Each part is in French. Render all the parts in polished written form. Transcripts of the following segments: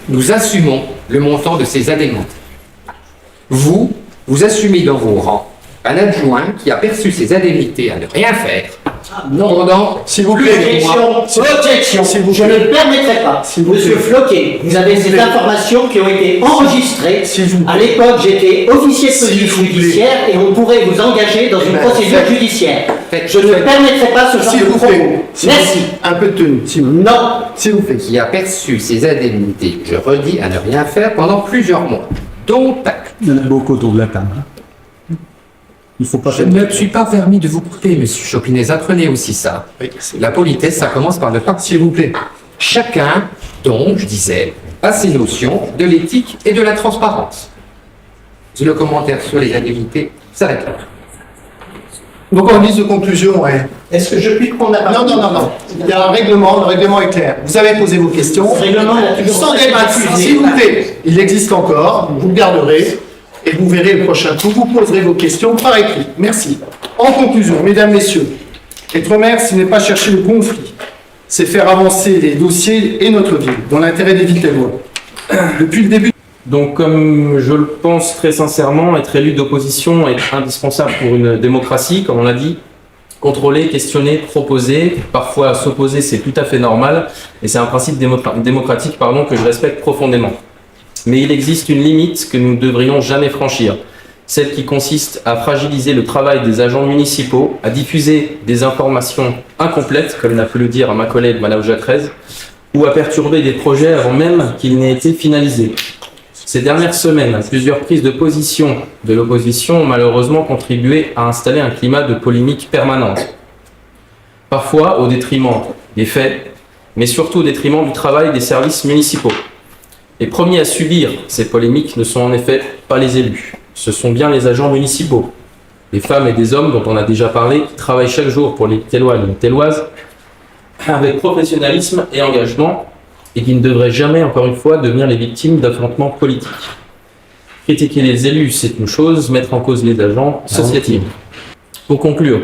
nous assumons le montant de ces indemnités. Vous assumez dans vos rangs un adjoint qui a perçu ses indemnités à ne rien faire pendant s'il vous plaît, Objection. Je ne le permettrai pas. Monsieur Floquet, vous avez ces informations qui ont été enregistrées. À l'époque, j'étais officier de police judiciaire et on pourrait vous engager dans une procédure judiciaire. Je ne permettrai pas ce genre de propos. Merci. Un peu de tenue. Non. S'il vous plaît. qui a perçu ses indemnités, je redis, à ne rien faire pendant plusieurs mois, dont acte. Il y en a beaucoup autour de la table. Il faut pas. Je ne me suis pas permis de vous couper, monsieur Chopinet. Apprenez aussi ça. La politesse, ça commence par le pas, s'il vous plaît. Chacun, donc, je disais, a ses notions de l'éthique et de la transparence. Le commentaire sur les indemnités s'arrête là. Donc en guise de conclusion, Est-ce que je puis prendre la parole? Non. Il y a un règlement, le règlement est clair. Vous avez posé vos questions. Ce règlement, il a toujours Sans été débat, diffusé. s'il vous plaît. Il existe encore, vous le garderez, et vous verrez le prochain coup. Vous poserez vos questions par écrit. Merci. En conclusion, mesdames, messieurs, être maire, ce n'est pas chercher le conflit, c'est faire avancer les dossiers et notre ville, dans l'intérêt des Vitellois. Depuis le début. Donc, comme je le pense très sincèrement, être élu d'opposition est indispensable pour une démocratie, comme on l'a dit. Contrôler, questionner, proposer, parfois s'opposer, c'est tout à fait normal, et c'est un principe démocratique que je respecte profondément. Mais il existe une limite que nous ne devrions jamais franchir, celle qui consiste à fragiliser le travail des agents municipaux, à diffuser des informations incomplètes, comme l'a pu le dire ma collègue Madame Jacquez, ou à perturber des projets avant même qu'ils n'aient été finalisés. Ces dernières semaines, plusieurs prises de position de l'opposition ont malheureusement contribué à installer un climat de polémique permanente. Parfois au détriment des faits, mais surtout au détriment du travail des services municipaux. Les premiers à subir ces polémiques ne sont en effet pas les élus, ce sont bien les agents municipaux. Des femmes et des hommes dont on a déjà parlé, qui travaillent chaque jour pour les Tellois et les Telloises, avec professionnalisme et engagement, et qui ne devraient jamais, encore une fois, devenir les victimes d'affrontements politiques. Critiquer les élus, c'est une chose, mettre en cause les agents, ceci est. Pour conclure,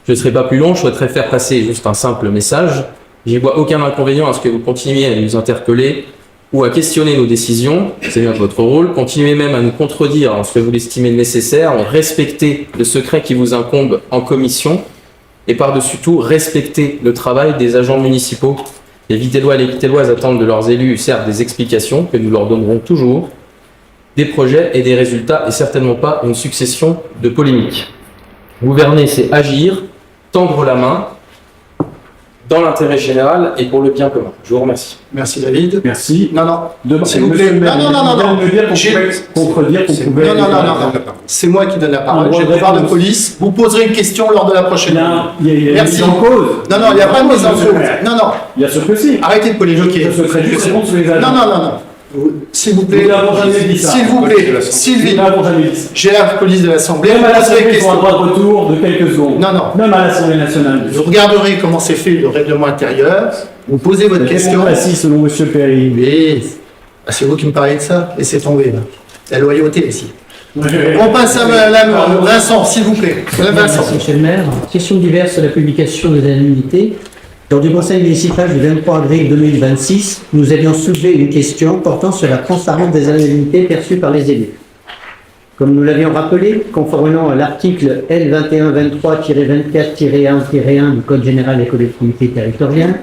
je ne serai pas plus long, je souhaiterais faire passer juste un simple message. J'y vois aucun inconvénient à ce que vous continuiez à nous interpeller ou à questionner nos décisions, c'est bien votre rôle. Continuez même à nous contredire en ce que vous l'estimez nécessaire, respectez le secret qui vous incombe en commission, et par-dessus tout, respectez le travail des agents municipaux. Les Vitellois et les Vitelloises attendent de leurs élus, certes, des explications que nous leur donnerons toujours, des projets et des résultats, et certainement pas une succession de polémiques. Gouverner, c'est agir, tendre la main, dans l'intérêt général et pour le bien commun. Je vous remercie. Merci David. Merci. Non. S'il vous plaît. Non. Contredire qu'on pouvait. Non. C'est moi qui donne la parole. J'ai le pouvoir de police. Vous poserez une question lors de la prochaine. Merci. En cause. Non, il n'y a pas de mise en cause. Non. Bien sûr que si. Arrêtez de polémiquer. Je souhaiterais juste répondre sur les agents. Non. S'il vous plaît. Nous n'avons jamais dit ça. S'il vous plaît. Sylvie. Nous n'avons jamais dit ça. J'ai la police de l'Assemblée. Même à Vous poserez l'Assemblée, une ils ont un question. droit de retour de quelques secondes. Non. Même à l'Assemblée nationale. Vous regarderez comment c'est fait le règlement intérieur. Vous posez votre question. Assis selon M. Perry. Mais c'est vous qui me parlez de ça. Laissez tomber là. La loyauté ici. On passe à Madame Vincent, s'il vous plaît. Madame Vincent. Merci, Monsieur le maire. Question diverse sur la publication des indemnités. Lors du conseil municipal du 23 avril 2026, nous avions soulevé une question portant sur la transparence des indemnités perçues par les élus. Comme nous l'avions rappelé, conformément à l'article L2123-24-1-1 du Code général des collectivités territoriales,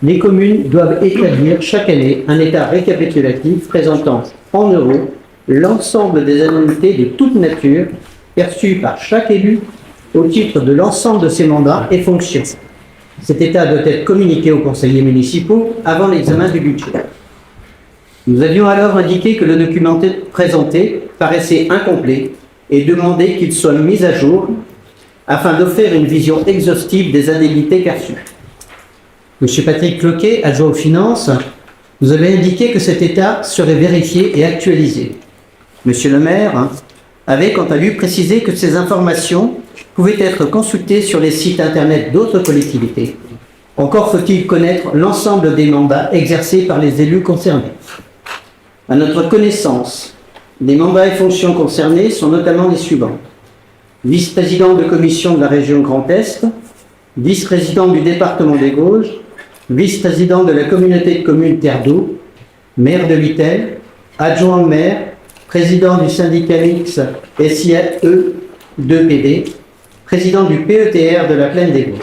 les communes doivent établir chaque année un état récapitulatif présentant en euros l'ensemble des indemnités de toute nature perçues par chaque élu au titre de l'ensemble de ses mandats et fonctions. Cet état doit être communiqué aux conseillers municipaux avant l'examen du budget. Nous avions alors indiqué que le document présenté paraissait incomplet et demandé qu'il soit mis à jour afin d'offrir une vision exhaustive des indemnités perçues. M. Patrick Cloquet, adjoint aux finances, nous avait indiqué que cet état serait vérifié et actualisé. Monsieur le maire avait quant à lui précisé que ces informations pouvaient être consultées sur les sites internet d'autres collectivités. Encore faut-il connaître l'ensemble des mandats exercés par les élus concernés. À notre connaissance, les mandats et fonctions concernés sont notamment les suivants: vice-président de commission de la région Grand Est, vice-président du département des Vosges, vice-président de la communauté de communes Terre d'Eau, maire de Vittel, adjoint au maire, président du syndicat mixte SIAE 2PD, président du PETR de la Plaine des Vosges.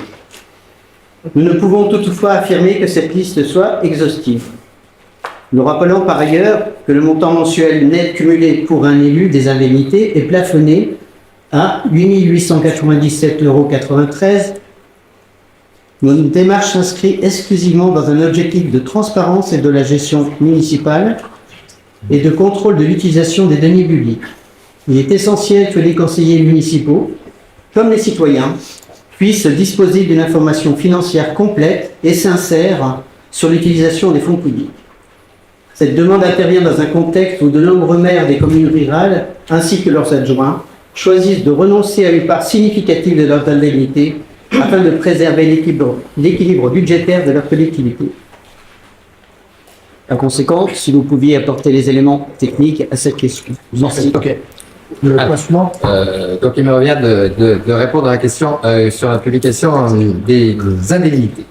Nous ne pouvons toutefois affirmer que cette liste soit exhaustive. Nous rappelons par ailleurs que le montant mensuel net cumulé pour un élu des indemnités est plafonné à 8 897,93 €. Notre démarche s'inscrit exclusivement dans un objectif de transparence et de la gestion municipale et de contrôle de l'utilisation des deniers publics. Il est essentiel que les conseillers municipaux, comme les citoyens, puissent disposer d'une information financière complète et sincère sur l'utilisation des fonds publics. Cette demande intervient dans un contexte où de nombreux maires des communes rurales, ainsi que leurs adjoints, choisissent de renoncer à une part significative de leurs indemnités afin de préserver l'équilibre budgétaire de leur collectivité. Par conséquent, si vous pouviez apporter les éléments techniques à cette question. Merci. Ok. Le classement. Donc il me revient de répondre à la question sur la publication des indemnités.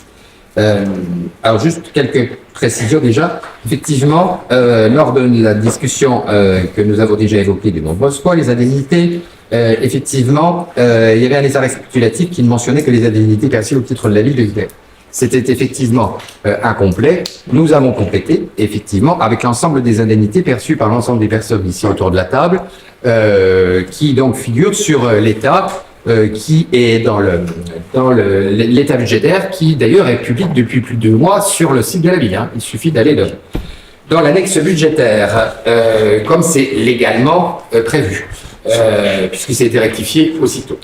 Alors juste quelques précisions déjà. Effectivement, lors de la discussion que nous avons déjà évoquée de nombreuses fois, les indemnités, effectivement, il y avait un état récapitulatif qui ne mentionnait que les indemnités perçues au titre de la ville de Vittel. C'était effectivement incomplet. Nous avons complété, effectivement, avec l'ensemble des indemnités perçues par l'ensemble des personnes ici autour de la table, qui donc figurent sur l'état qui est dans l'état budgétaire, qui d'ailleurs est public depuis plus de 2 mois sur le site de la ville. Hein. Il suffit d'aller dans l'annexe budgétaire, comme c'est légalement prévu, puisque c'est été rectifié aussitôt.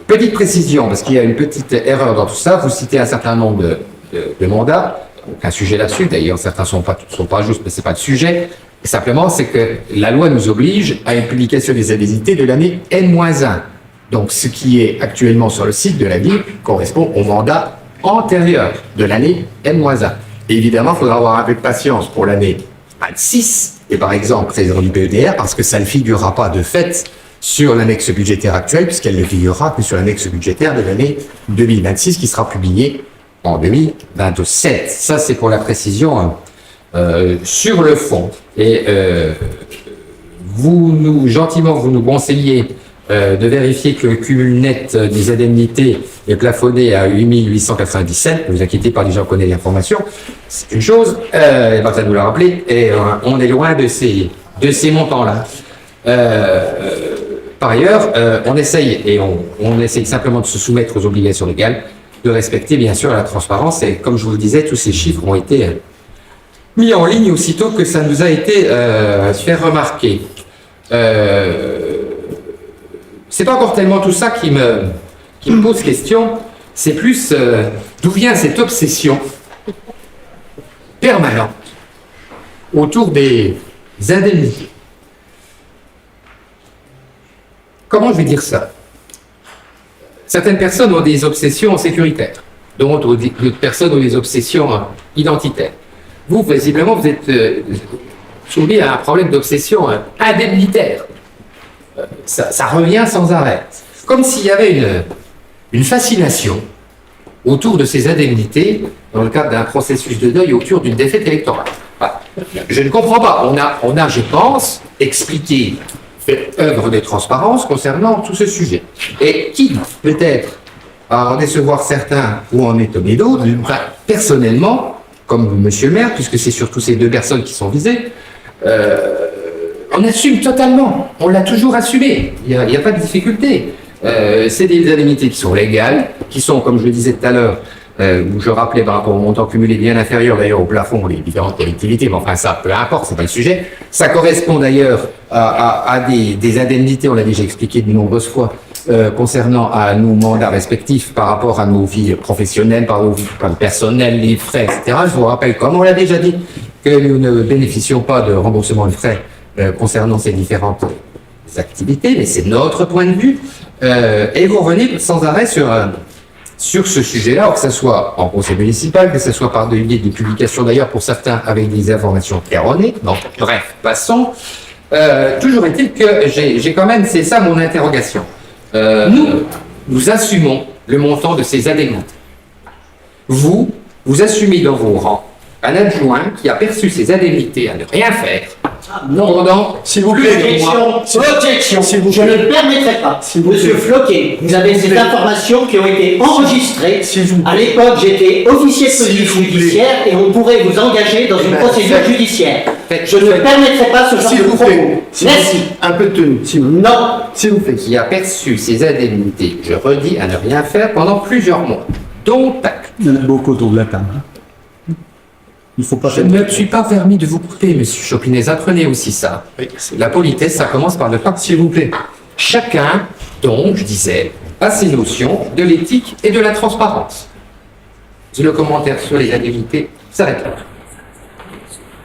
Petite précision, parce qu'il y a une petite erreur dans tout ça, vous citez un certain nombre de mandats, aucun sujet là-dessus, d'ailleurs certains sont pas justes, mais c'est pas le sujet. Simplement, c'est que la loi nous oblige à une publication des indemnités de l'année N-1. Donc, ce qui est actuellement sur le site de la ville correspond au mandat antérieur de l'année N-1. Et évidemment, il faudra avoir un peu de patience pour l'année 26, et par exemple, président du PETR, parce que ça ne figurera pas de fait sur l'annexe budgétaire actuelle, puisqu'elle ne figurera que sur l'annexe budgétaire de l'année 2026, qui sera publiée en 2027. Ça, c'est pour la précision. Sur le fond, et vous nous conseillez de vérifier que le cumul net des indemnités est plafonné à 8 897. Ne vous inquiétez pas, déjà on connaît l'information. C'est une chose, ça nous l'a rappelé, et on est loin de ces montants-là. Par ailleurs, on essaye simplement de se soumettre aux obligations légales, de respecter bien sûr la transparence, et comme je vous le disais, tous ces chiffres ont été mis en ligne aussitôt que ça nous a été fait remarquer. C'est pas encore tellement tout ça qui me pose question, c'est plus d'où vient cette obsession permanente autour des indemnités. Comment je vais dire ça? Certaines personnes ont des obsessions sécuritaires, d'autres personnes ont des obsessions identitaires. Vous, visiblement, vous êtes soumis à un problème d'obsession indemnitaire. Ça revient sans arrêt. Comme s'il y avait une fascination autour de ces indemnités dans le cadre d'un processus de deuil autour d'une défaite électorale. Voilà. Je ne comprends pas. On a, je pense, expliqué, fait œuvre de transparence concernant tout ce sujet. Et qui, peut-être, à en décevoir certains ou en étonner d'autres, personnellement, comme monsieur le maire, puisque c'est surtout ces 2 personnes qui sont visées, on assume totalement, on l'a toujours assumé, il n'y a pas de difficulté. C'est des indemnités qui sont légales, qui sont, comme je le disais tout à l'heure, où je rappelais par rapport au montant cumulé bien inférieur d'ailleurs au plafond des différentes collectivités, mais enfin ça, peu importe, c'est pas le sujet. Ça correspond d'ailleurs à des indemnités, on l'a déjà expliqué de nombreuses fois, concernant à nos mandats respectifs par rapport à nos vies professionnelles, par nos vies personnelles, les frais, etc. Je vous rappelle, comme on l'a déjà dit, que nous ne bénéficions pas de remboursement de frais concernant ces différentes activités, mais c'est notre point de vue. Et vous revenez sans arrêt sur ce sujet-là, que ce soit en conseil municipal, que ce soit par des publications d'ailleurs pour certains avec des informations erronées. Donc, bref, passons. Toujours est-il que j'ai quand même, c'est ça mon interrogation. Nous assumons le montant de ces indemnités. Vous assumez dans vos rangs un adjoint qui a perçu ses indemnités à ne rien faire pendant S'il vous plaît, Objection, S'il vous je plaît. ne permettrai pas. S'il vous Monsieur plaît. Floquet, vous avez S'il vous ces plaît. informations qui ont été enregistrées. S'il vous plaît. À l'époque, j'étais officier de S'il police vous plaît. judiciaire et on pourrait vous engager dans une ben, procédure faites- judiciaire. faites- Je ne faites- permettrai pas ce genre S'il de vous propos. plaît. S'il vous Merci. plaît. Un peu de tenue. Non. S'il vous plaît. qui a perçu ses indemnités, je redis, à ne rien faire pendant plusieurs mois, dont acte. Il y en a beaucoup autour de la table. Il faut pas Je ne me suis pas permis de vous couper, monsieur Chopinet, apprenez aussi ça. La politesse, ça commence par le pas, s'il vous plaît. Chacun, donc, je disais, a ses notions de l'éthique et de la transparence. Le commentaire sur les indemnités s'arrête là.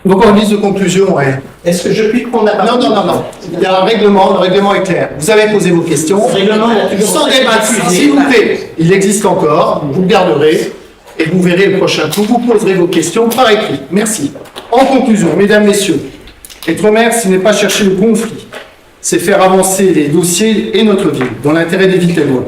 Donc en liste de conclusion, ouais. Est-ce que je puis prendre la parole? Non. Il y a un règlement, le règlement est clair. Vous avez posé vos questions. Ce règlement a toujours Sans été débat, diffusé. s'il vous plaît. Il existe encore, vous le garderez, et vous verrez le prochain tour. Vous poserez vos questions par écrit. Merci. En conclusion, mesdames, messieurs, être maire, ce n'est pas chercher le conflit, c'est faire avancer les dossiers et notre ville, dans l'intérêt des Vitellois.